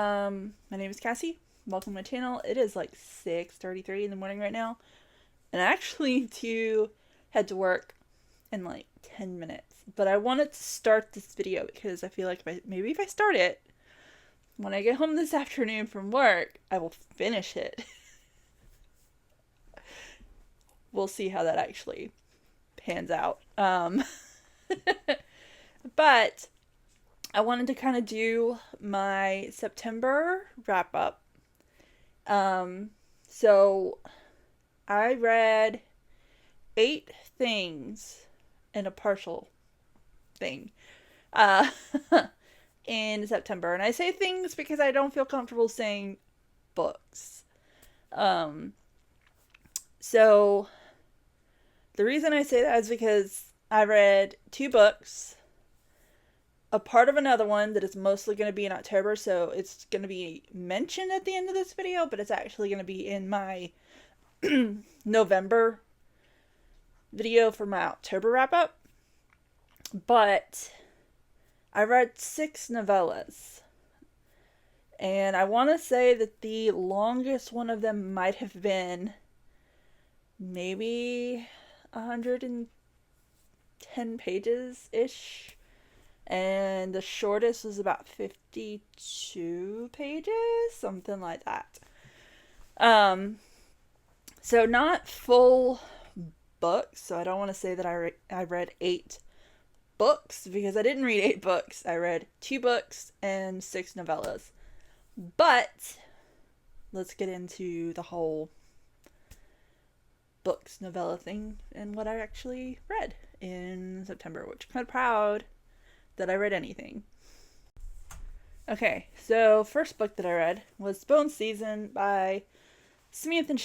My name is Cassie. Welcome to my channel. It is like 6:33 in the morning right now, and I actually need to head to work in like 10 minutes. But I wanted to start this video because I feel like if I start it when I get home this afternoon from work, I will finish it. We'll see how that actually pans out. But I wanted to kind of do my September wrap up. Um, so I read 8 things in a partial thing uh, in September. And I say things because I don't feel comfortable saying books. Um, so the reason I say that is because I read 2 books, a part of another one that is mostly going to be in October, so it's going to be mentioned at the end of this video, but it's actually going to be in my November video for my October wrap up. But I read 6 novellas, and I want to say that the longest one of them might have been maybe 110 pages ish, and the shortest was about 52 pages, something like that. So not full books, so I don't want to say that I read 8 books, because I didn't read 8 books. I read 2 books and 6 novellas. But let's get into the whole books novella thing and what I actually read in September, which I'm kind of proud that I read anything. Okay, so first book that I read was Bone Season by Samantha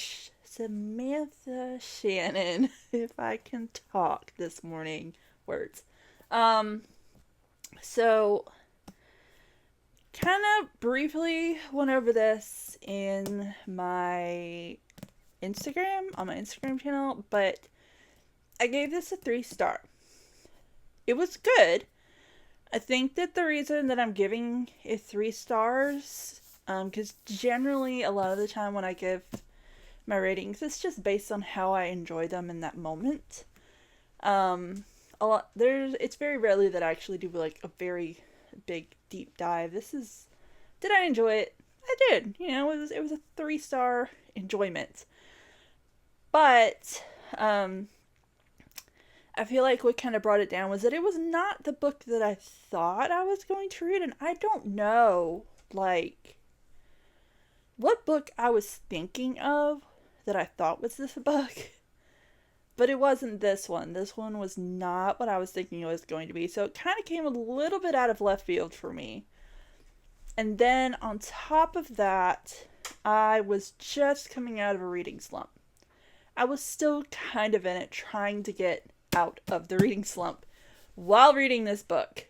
Shannon, if I can talk this morning words. So kind of briefly went over this in my Instagram, on my Instagram channel, but I gave this a 3-star. It was good. I think that the reason that I'm giving it 3 stars, because generally a lot of the time when I give my ratings, it's just based on how I enjoy them in that moment. It's very rarely that I actually do like a very big deep dive. Did I enjoy it? I did. It was a 3-star enjoyment. But I feel like what kind of brought it down was that it was not the book that I thought I was going to read, and I don't know, like, what book I was thinking of that I thought was this book, but it wasn't this one. This one was not what I was thinking it was going to be, so it kind of came a little bit out of left field for me. And then on top of that, I was just coming out of a reading slump. I was still kind of in it, trying to get out of the reading slump while reading this book.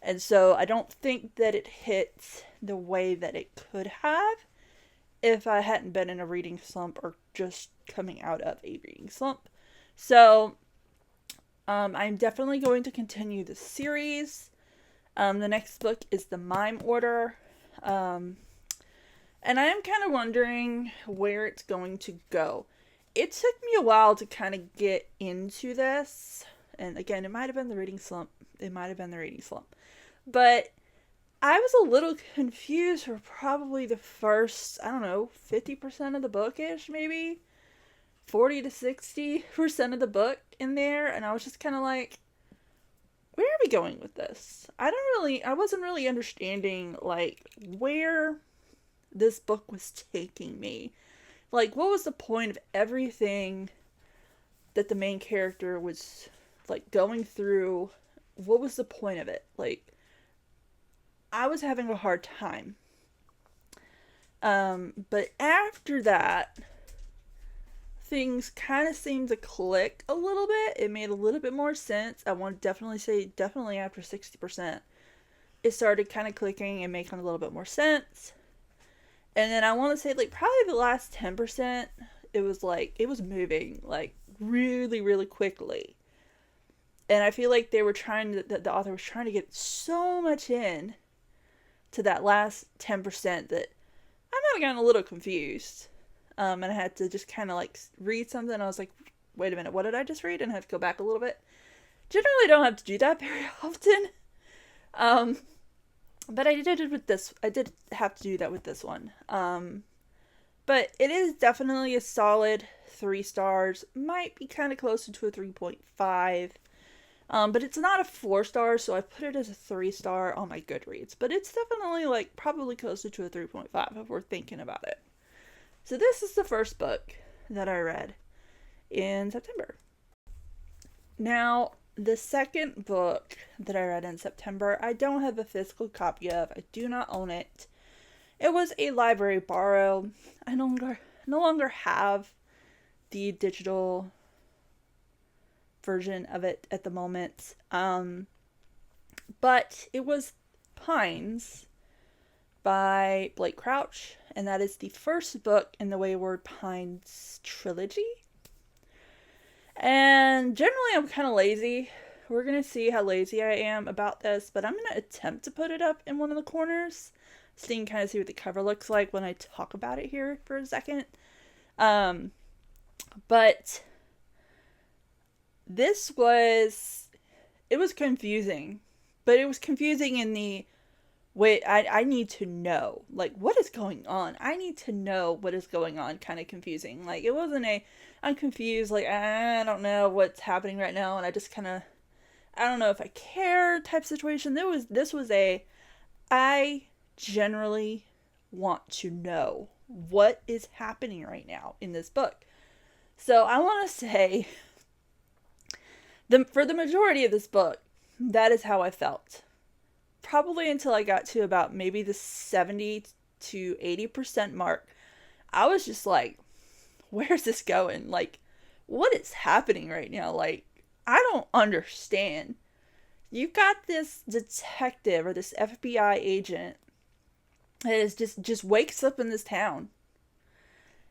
And so I don't think that it hit the way that it could have if I hadn't been in a reading slump or just coming out of a reading slump. So I'm definitely going to continue the series. The next book is The Mime Order. And I am kind of wondering where it's going to go. It took me a while to kind of get into this. And again, it might have been the reading slump. But I was a little confused for probably the first, 50% of the bookish, maybe 40 to 60% of the book in there. And I was just kind of like, where are we going with this? I wasn't really understanding, like, where this book was taking me. Like, what was the point of everything that the main character was, like, going through? What was the point of it? Like, I was having a hard time. But after that, things kind of seemed to click a little bit. It made a little bit more sense. I want to definitely after 60%, it started kind of clicking and making a little bit more sense. And then I want to say, like, probably the last 10%, it was moving, like, really, really quickly. And I feel like the author was trying to get so much in to that last 10% that I might have gotten a little confused. And I had to just kind of like read something. I was like, wait a minute, what did I just read? And I had to go back a little bit. Generally don't have to do that very often. But I did it with this. I did have to do that with this one. But it is definitely a solid 3 stars. Might be kind of closer to a 3.5. But it's not a 4 star, so I put it as a 3 star on my Goodreads. But it's definitely like probably closer to a 3.5 if we're thinking about it. So this is the first book that I read in September. Now, the second book that I read in September, I don't have a physical copy of. I do not own it. It was a library borrow. I no longer have the digital version of it at the moment. But it was Pines by Blake Crouch, and that is the first book in the Wayward Pines trilogy. And generally I'm kind of lazy. We're going to see how lazy I am about this, but I'm going to attempt to put it up in one of the corners so you can kind of see what the cover looks like when I talk about it here for a second. But it was confusing, but it was confusing in the way I need to know, like, what is going on? I need to know what is going on kind of confusing. Like, it wasn't I'm confused, like, I don't know what's happening right now, and I just kind of, I don't know if I care type situation. This was I generally want to know what is happening right now in this book. So I want to say, for the majority of this book, that is how I felt. Probably until I got to about maybe the 70 to 80% mark. I was just like, where's this going? Like, what is happening right now? Like, I don't understand. You've got this detective or this FBI agent that is just wakes up in this town.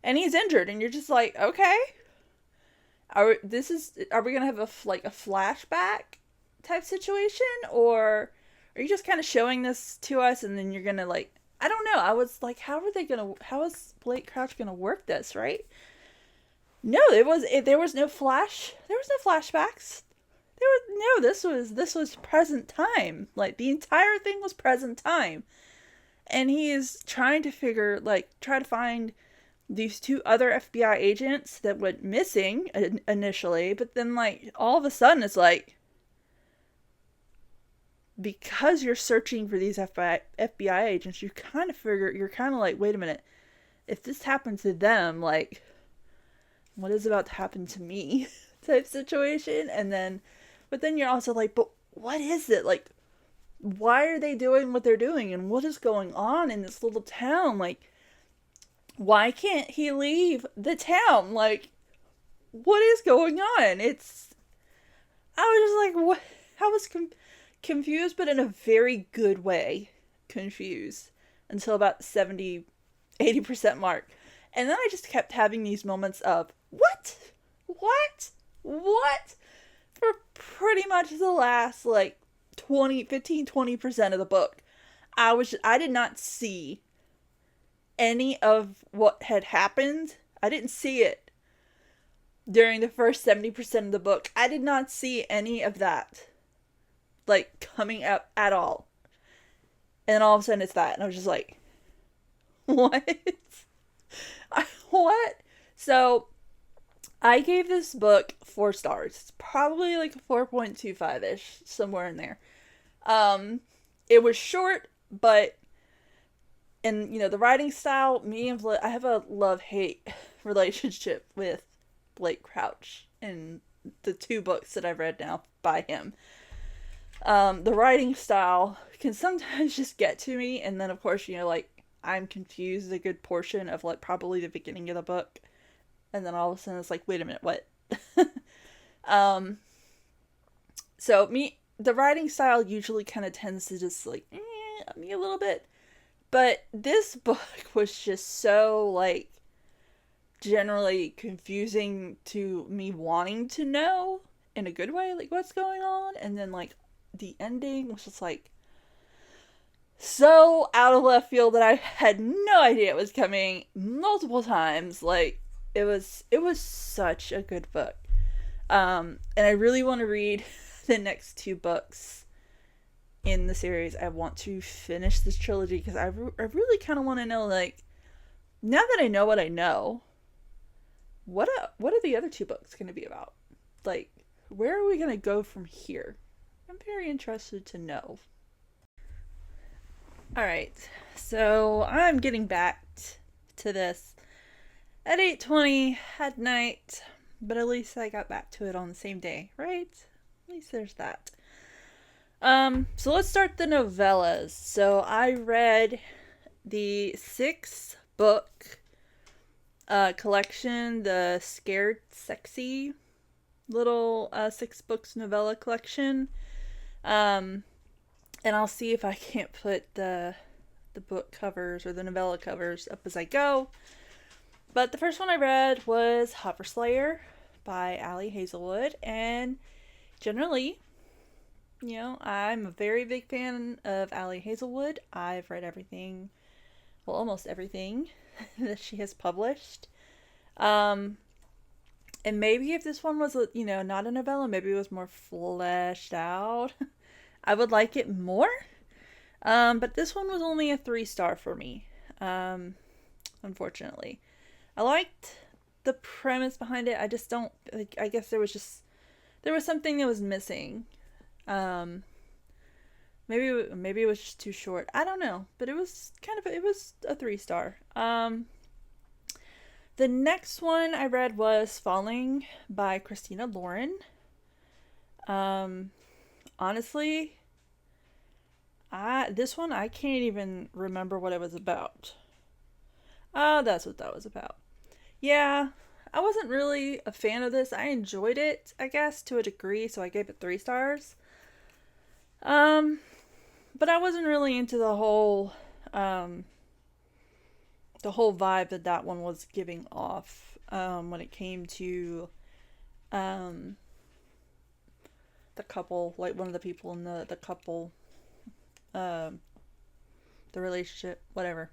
And he's injured, and you're just like, okay. Are we gonna have a flashback type situation, or are you just kind of showing this to us and then you're gonna, like, I don't know. I was like, how is Blake Crouch gonna work this, right? No, there was no flashbacks. This was present time. Like, the entire thing was present time. And he is try to find these 2 other FBI agents that went missing initially, but then, like, all of a sudden it's like, because you're searching for these FBI agents, you're kind of like, wait a minute, if this happened to them, like, what is about to happen to me type situation. But then you're also like, but what is it? Like, why are they doing what they're doing? And what is going on in this little town? Like, why can't he leave the town? Like, what is going on? I was just like, what? I was confused, but in a very good way confused until about 70-80% mark. And then I just kept having these moments of, what? For pretty much the last, like, 15-20% of the book. I did not see any of what had happened. I didn't see it during the first 70% of the book. I did not see any of that, like, coming up at all. And all of a sudden it's that. And I was just like, what? What? So, I gave this book 4 stars. It's probably like a 4.25-ish, somewhere in there. It was short, but, and, the writing style, I have a love-hate relationship with Blake Crouch in the 2 books that I've read now by him. The writing style can sometimes just get to me, and then, of course, like, I'm confused a good portion of, like, probably the beginning of the book, and then all of a sudden it's like, wait a minute, what? So the writing style usually kind of tends to just, like, me a little bit, but this book was just so, like, generally confusing to me, wanting to know in a good way, like, what's going on, and then, like, the ending was just, like, so out of left field that I had no idea it was coming multiple times. Like it was such a good book. And I really want to read the next two books in the series. I want to finish this trilogy because I really kind of want to know, like, now that I know what I know, what are the other two books going to be about? Like, where are we going to go from here? I'm very interested to know. All right, so I'm getting back to this at 8:20 at night, but at least I got back to it on the same day, right? At least there's that. So let's start the novellas. So I read the 6-book collection, the Scared Sexy little 6 books novella collection. And I'll see if I can't put the book covers or the novella covers up as I go. But the first one I read was Hover Slayer by Ali Hazelwood, and generally, I'm a very big fan of Ali Hazelwood. I've read everything, well, almost everything that she has published. And maybe if this one was, not a novella, maybe it was more fleshed out, I would like it more. But this one was only a 3-star for me, unfortunately. I liked the premise behind it. I just don't, like, I guess there was something that was missing. Maybe it was just too short. I don't know, but it was a 3-star. The next one I read was Falling by Christina Lauren. Honestly, this one I can't even remember what it was about. Oh, that's what that was about. Yeah, I wasn't really a fan of this. I enjoyed it, I guess, to a degree, so I gave it 3 stars. But I wasn't really into the whole vibe that one was giving off, when it came to, the couple, like one of the people in the couple, the relationship, whatever.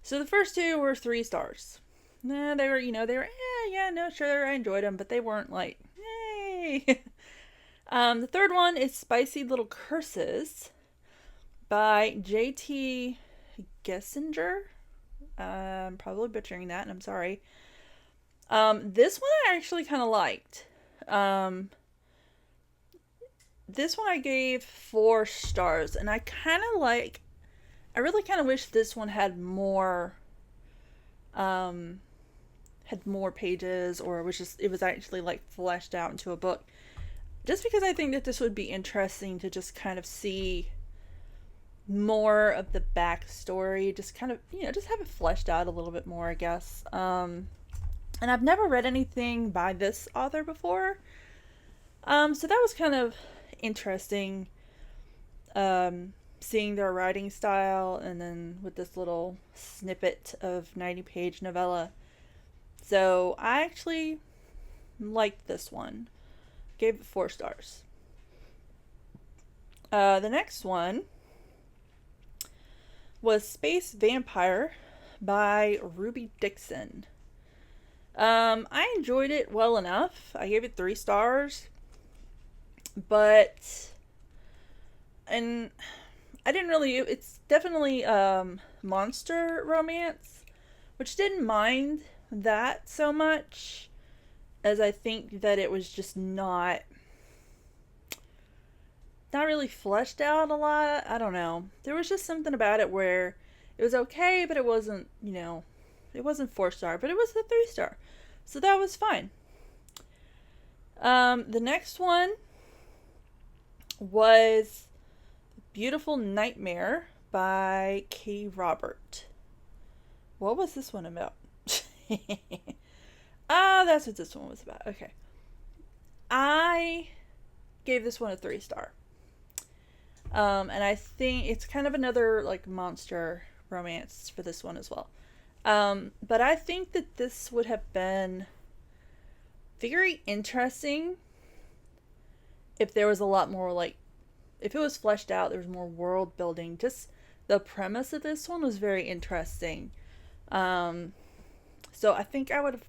So the first 2 were 3 stars. Nah, they were, no, sure, I enjoyed them, but they weren't like, yay. The third one is Spicy Little Curses by J.T. Gessinger. I'm probably butchering that, and I'm sorry. This one I actually kind of liked. This one I gave 4 stars, and I really kind of wish this one had more pages, or it was actually like fleshed out into a book. Just because I think that this would be interesting to just kind of see more of the backstory, just kind of, just have it fleshed out a little bit more, I guess. And I've never read anything by this author before. So that was kind of interesting. Seeing their writing style, and then with this little snippet of 90-page novella. So I actually liked this one. Gave it 4 stars. The next one was Space Vampire by Ruby Dixon. I enjoyed it well enough. I gave it 3 stars. And I didn't really, it's definitely monster romance, which didn't mind that so much, as I think that it was just not really fleshed out a lot. I don't know. There was just something about it where it was okay, but it wasn't, it wasn't 4-star, but it was a 3-star. So that was fine. The next one was Beautiful Nightmare by Katie Robert. What was this one about? That's what this one was about. Okay. I gave this one a 3-star. And I think it's kind of another like monster romance for this one as well. But I think that this would have been very interesting if there was a lot more like, if it was fleshed out, there was more world building. Just the premise of this one was very interesting. So I think I would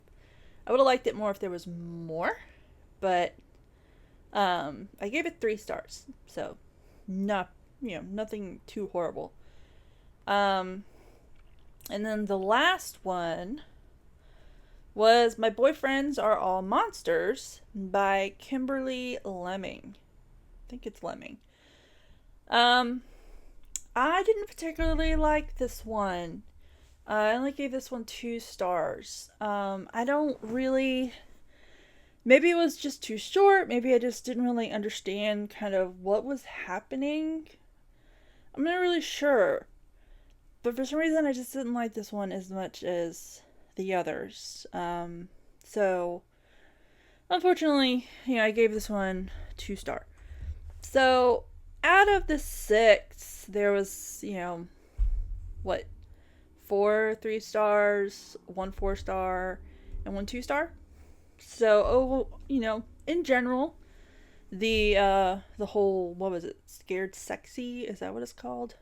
have liked it more if there was more, but I gave it 3 stars. So nothing too horrible. And then the last one was My Boyfriends Are All Monsters by Kimberly Lemming. I think it's Lemming. I didn't particularly like this one. I only gave this one 2 stars. I don't really... Maybe it was just too short. Maybe I just didn't really understand kind of what was happening. I'm not really sure. But for some reason, I just didn't like this one as much as the others. So, unfortunately, I gave this one 2 star. So, out of the 6, there was, 4 3 stars, 1 4 star, and 1 2 star. So, in general, the whole, what was it? Scared Sexy? Is that what it's called?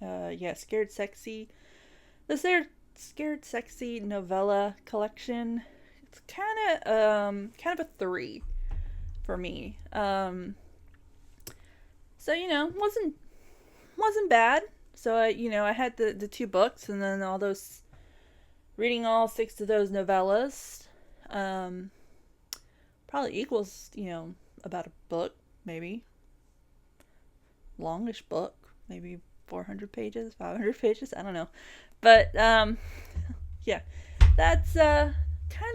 Scared Sexy. The Scared Sexy novella collection. It's kind of a 3 for me. So, wasn't bad. So, I had the 2 books and then reading all 6 of those novellas, probably equals, about a book, maybe. Longish book, maybe 400 pages, 500 pages, I don't know. But, yeah, that's, kind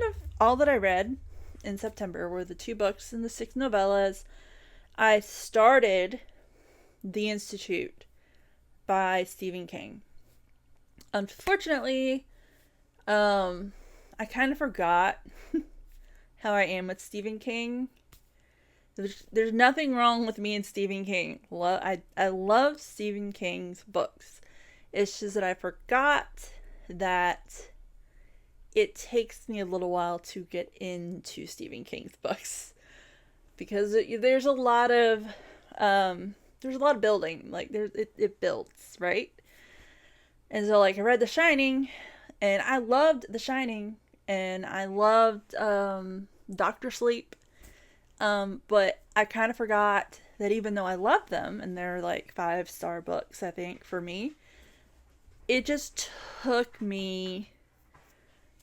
of all that I read in September were the 2 books and the 6 novellas. I started The Institute by Stephen King. Unfortunately, I kind of forgot how I am with Stephen King. There's nothing wrong with me and Stephen King. I love Stephen King's books. It's just that I forgot that it takes me a little while to get into Stephen King's books. Because there's a lot of building. Like, it builds, right? And so, like, I read The Shining, and I loved The Shining, and I loved Doctor Sleep, but I kind of forgot that even though I love them, and they're like 5-star books, I think, for me, it just took me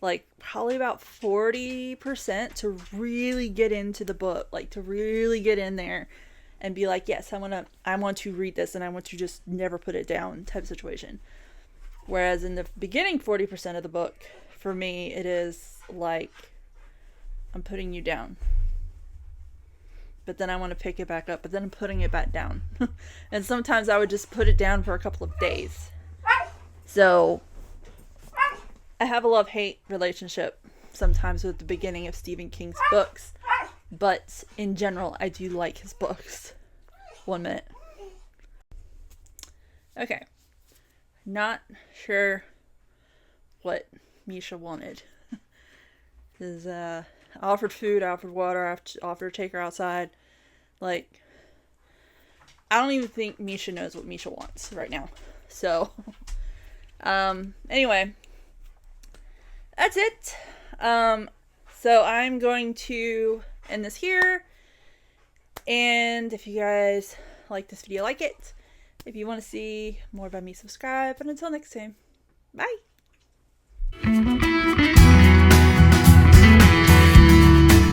like probably about 40% to really get into the book, like to really get in there and be like, yes, I want to read this, and I want to just never put it down type of situation. Whereas in the beginning 40% of the book, for me, it is like, I'm putting you down. But then I want to pick it back up, but then I'm putting it back down. And sometimes I would just put it down for a couple of days. So, I have a love-hate relationship sometimes with the beginning of Stephen King's books. But in general, I do like his books. 1 minute. Okay. Not sure what Misha wanted. Because I offered food, I offered water, I offered to take her outside. Like, I don't even think Misha knows what Misha wants right now. So, anyway, that's it. So I'm going to end this here. And if you guys like this video, like it. If you want to see more about me, subscribe. And until next time, bye.